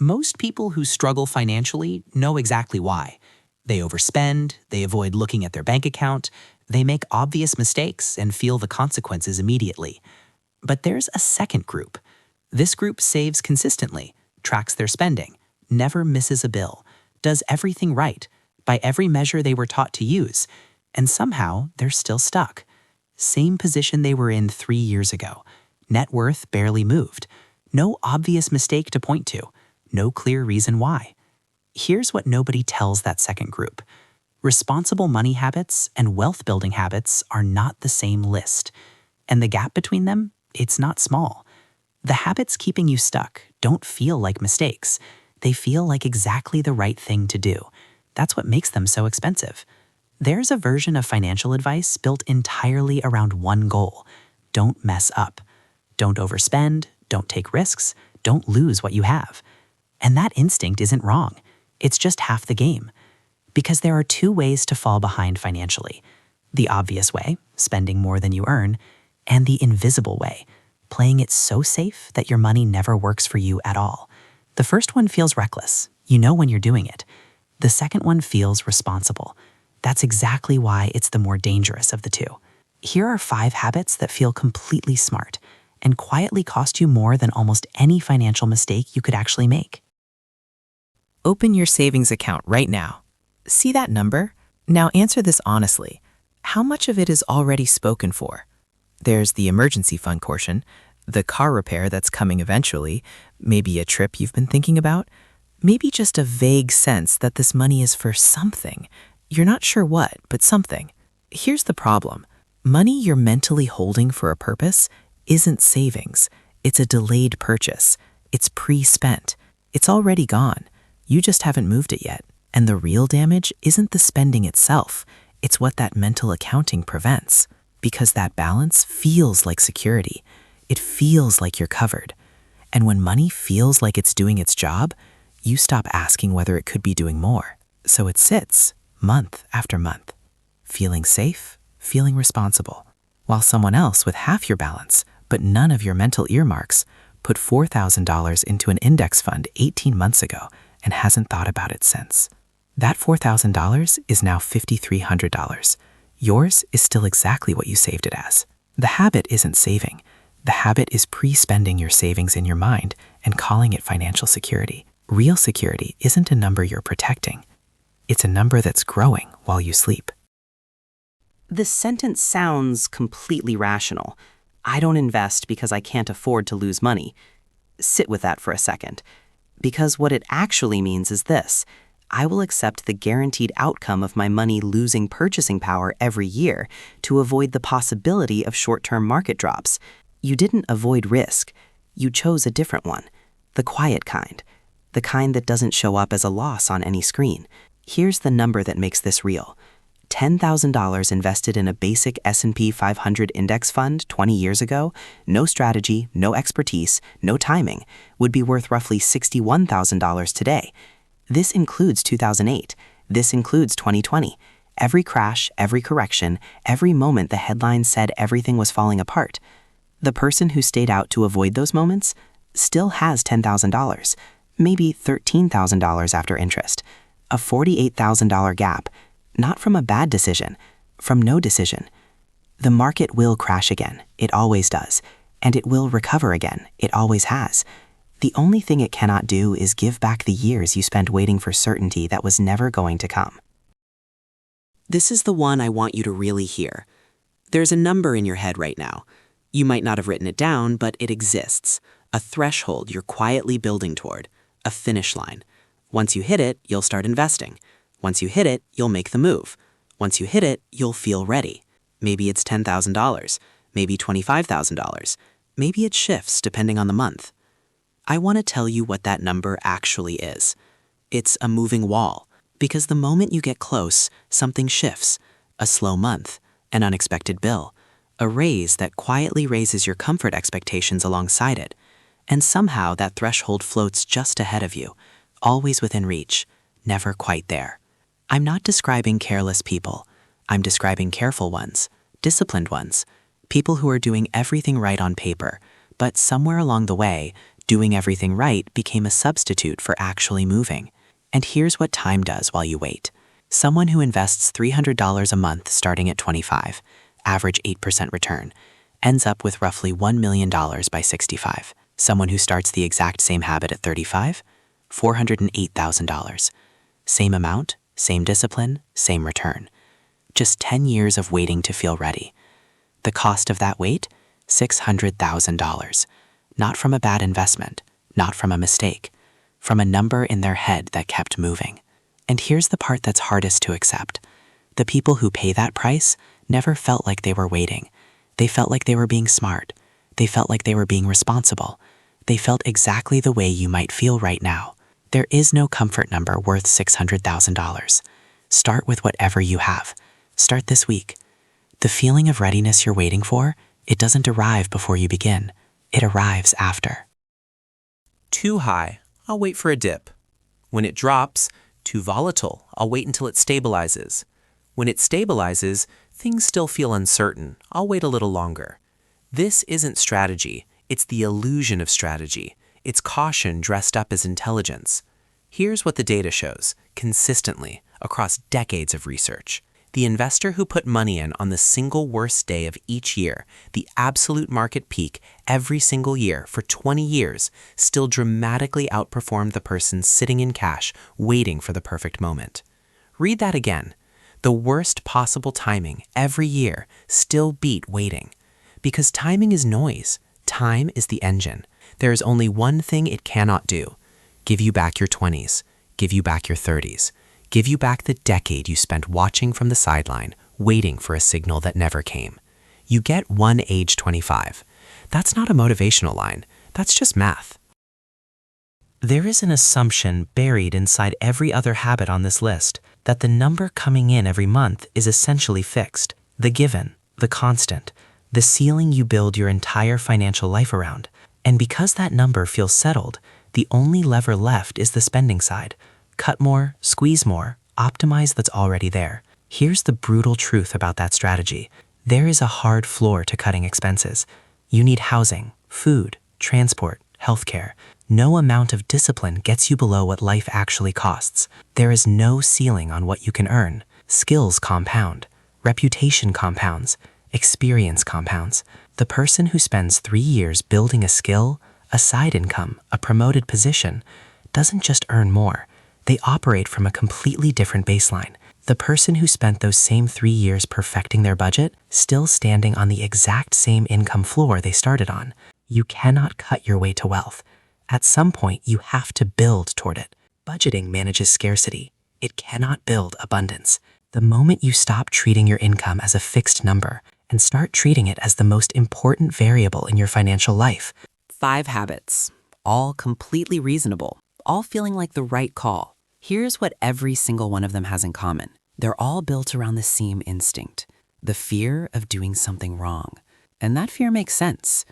Most people who struggle financially know exactly why. They overspend, they avoid looking at their bank account, they make obvious mistakes and feel the consequences immediately. But there's a second group. This group saves consistently, tracks their spending, never misses a bill, does everything right, by every measure they were taught to use, and somehow they're still stuck. Same position they were in 3 years ago. Net worth barely moved. No obvious mistake to point to. No clear reason why. Here's what nobody tells that second group. Responsible money habits and wealth-building habits are not the same list. And the gap between them, it's not small. The habits keeping you stuck don't feel like mistakes. They feel like exactly the right thing to do. That's what makes them so expensive. There's a version of financial advice built entirely around one goal. Don't mess up. Don't overspend, don't take risks, don't lose what you have. And that instinct isn't wrong. It's just half the game. Because there are two ways to fall behind financially. The obvious way, spending more than you earn, and the invisible way, playing it so safe that your money never works for you at all. The first one feels reckless. You know when you're doing it. The second one feels responsible. That's exactly why it's the more dangerous of the two. Here are 5 habits that feel completely smart and quietly cost you more than almost any financial mistake you could actually make. Open your savings account right now. See that number? Now answer this honestly. How much of it is already spoken for? There's the emergency fund portion, the car repair that's coming eventually, maybe a trip you've been thinking about, maybe just a vague sense that this money is for something. You're not sure what, but something. Here's the problem. Money you're mentally holding for a purpose isn't savings. It's a delayed purchase. It's pre-spent. It's already gone. You just haven't moved it yet. And the real damage isn't the spending itself. It's what that mental accounting prevents. Because that balance feels like security. It feels like you're covered. And when money feels like it's doing its job, you stop asking whether it could be doing more. So it sits, month after month, feeling safe, feeling responsible, while someone else with half your balance, but none of your mental earmarks, put $4,000 into an index fund 18 months ago and hasn't thought about it since. That $4,000 is now $5,300. Yours is still exactly what you saved it as. The habit isn't saving. The habit is pre-spending your savings in your mind and calling it financial security. Real security isn't a number you're protecting. It's a number that's growing while you sleep. This sentence sounds completely rational. I don't invest because I can't afford to lose money. Sit with that for a second. Because what it actually means is this. I will accept the guaranteed outcome of my money losing purchasing power every year to avoid the possibility of short-term market drops. You didn't avoid risk. You chose a different one. The quiet kind. The kind that doesn't show up as a loss on any screen. Here's the number that makes this real. $10,000 invested in a basic S&P 500 index fund 20 years ago, no strategy, no expertise, no timing, would be worth roughly $61,000 today. This includes 2008. This includes 2020. Every crash, every correction, every moment the headline said everything was falling apart. The person who stayed out to avoid those moments still has $10,000, maybe $13,000 after interest. A $48,000 gap, not from a bad decision, from no decision. The market will crash again, it always does, and it will recover again, it always has. The only thing it cannot do is give back the years you spent waiting for certainty that was never going to come. This is the one I want you to really hear. There's a number in your head right now. You might not have written it down, but it exists. A threshold you're quietly building toward. A finish line. Once you hit it, you'll start investing. Once you hit it, you'll make the move. Once you hit it, you'll feel ready. Maybe it's $10,000, maybe $25,000. Maybe it shifts depending on the month. I want to tell you what that number actually is. It's a moving wall, because the moment you get close, something shifts. A slow month, an unexpected bill, a raise that quietly raises your comfort expectations alongside it. And somehow that threshold floats just ahead of you, always within reach, never quite there. I'm not describing careless people. I'm describing careful ones, disciplined ones, people who are doing everything right on paper, but somewhere along the way, Doing everything right became a substitute for actually moving. And here's what time does while you wait. Someone who invests $300 a month starting at 25, average 8% return, ends up with roughly $1 million by 65. Someone who starts the exact same habit at 35, $408,000. Same amount, same discipline, same return. Just 10 years of waiting to feel ready. The cost of that wait? $600,000. Not from a bad investment, not from a mistake, from a number in their head that kept moving. And here's the part that's hardest to accept. The people who pay that price never felt like they were waiting. They felt like they were being smart. They felt like they were being responsible. They felt exactly the way you might feel right now. There is no comfort number worth $600,000. Start with whatever you have. Start this week. The feeling of readiness you're waiting for, it doesn't arrive before you begin. It arrives after. Too high, I'll wait for a dip. When it drops, too volatile, I'll wait until it stabilizes. When it stabilizes, things still feel uncertain, I'll wait a little longer. This isn't strategy, it's the illusion of strategy. It's caution dressed up as intelligence. Here's what the data shows, consistently, across decades of research. The investor who put money in on the single worst day of each year, the absolute market peak every single year for 20 years, still dramatically outperformed the person sitting in cash waiting for the perfect moment. Read that again. The worst possible timing every year still beat waiting. Because timing is noise. Time is the engine. There is only one thing it cannot do. Give you back your 20s. Give you back your 30s. Give you back the decade you spent watching from the sideline, waiting for a signal that never came. You get one age 25. That's not a motivational line. That's just math. There is an assumption buried inside every other habit on this list that the number coming in every month is essentially fixed, the given, the constant, the ceiling you build your entire financial life around. And because that number feels settled, the only lever left is the spending side. Cut more, squeeze more, optimize that's already there. Here's the brutal truth about that strategy. There is a hard floor to cutting expenses. You need housing, food, transport, healthcare. No amount of discipline gets you below what life actually costs. There is no ceiling on what you can earn. Skills compound. Reputation compounds. Experience compounds. The person who spends 3 years building a skill, a side income, a promoted position, doesn't just earn more. They operate from a completely different baseline. The person who spent those same 3 years perfecting their budget, still standing on the exact same income floor they started on. You cannot cut your way to wealth. At some point, you have to build toward it. Budgeting manages scarcity. It cannot build abundance. The moment you stop treating your income as a fixed number and start treating it as the most important variable in your financial life. 5 habits, all completely reasonable, all feeling like the right call. Here's what every single one of them has in common. They're all built around the same instinct, the fear of doing something wrong. And that fear makes sense.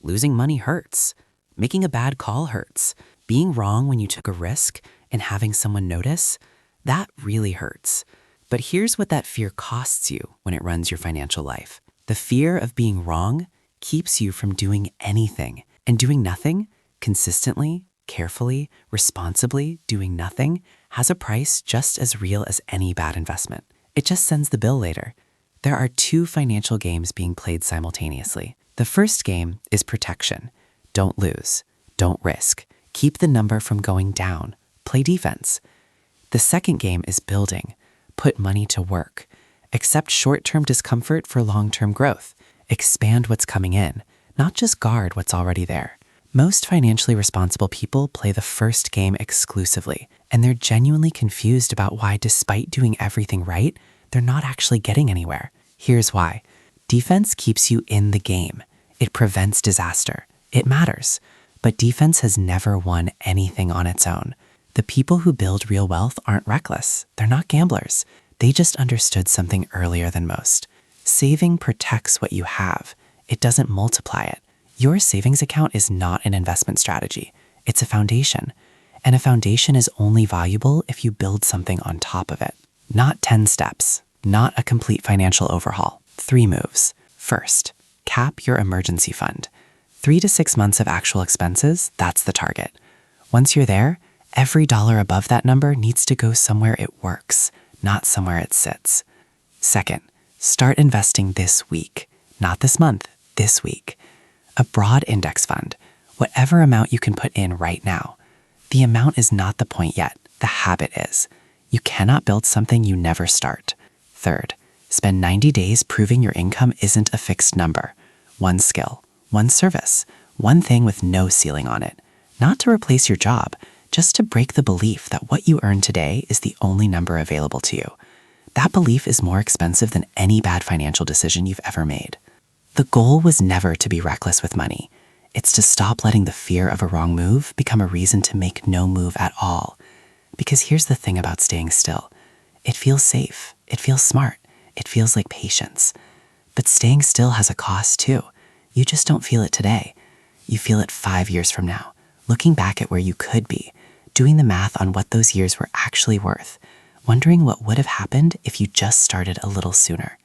Losing money hurts. Making a bad call hurts. Being wrong when you took a risk and having someone notice, that really hurts. But here's what that fear costs you when it runs your financial life. The fear of being wrong keeps you from doing anything. And doing nothing, consistently, carefully, responsibly doing nothing, has a price just as real as any bad investment. It just sends the bill later. There are 2 financial games being played simultaneously. The first game is protection. Don't lose. Don't risk. Keep the number from going down. Play defense. The second game is building. Put money to work. Accept short-term discomfort for long-term growth. Expand what's coming in, not just guard what's already there. Most financially responsible people play the first game exclusively, and they're genuinely confused about why, despite doing everything right, they're not actually getting anywhere. Here's why. Defense keeps you in the game. It prevents disaster. It matters. But defense has never won anything on its own. The people who build real wealth aren't reckless. They're not gamblers. They just understood something earlier than most. Saving protects what you have. It doesn't multiply it. Your savings account is not an investment strategy. It's a foundation. And a foundation is only valuable if you build something on top of it. Not 10 steps. Not a complete financial overhaul. 3 moves. First, cap your emergency fund. 3 to 6 months of actual expenses, that's the target. Once you're there, every dollar above that number needs to go somewhere it works, not somewhere it sits. Second, start investing this week, not this month, this week. A broad index fund, whatever amount you can put in right now. The amount is not the point yet, the habit is. You cannot build something you never start. Third, spend 90 days proving your income isn't a fixed number. One skill, one service, one thing with no ceiling on it. Not to replace your job, just to break the belief that what you earn today is the only number available to you. That belief is more expensive than any bad financial decision you've ever made. The goal was never to be reckless with money. It's to stop letting the fear of a wrong move become a reason to make no move at all. Because here's the thing about staying still. It feels safe. It feels smart. It feels like patience. But staying still has a cost too. You just don't feel it today. You feel it 5 years from now, looking back at where you could be, doing the math on what those years were actually worth, wondering what would have happened if you just started a little sooner.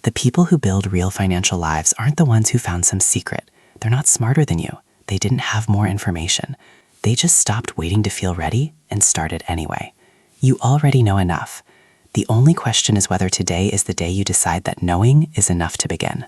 The people who build real financial lives aren't the ones who found some secret. They're not smarter than you. They didn't have more information. They just stopped waiting to feel ready and started anyway. You already know enough. The only question is whether today is the day you decide that knowing is enough to begin.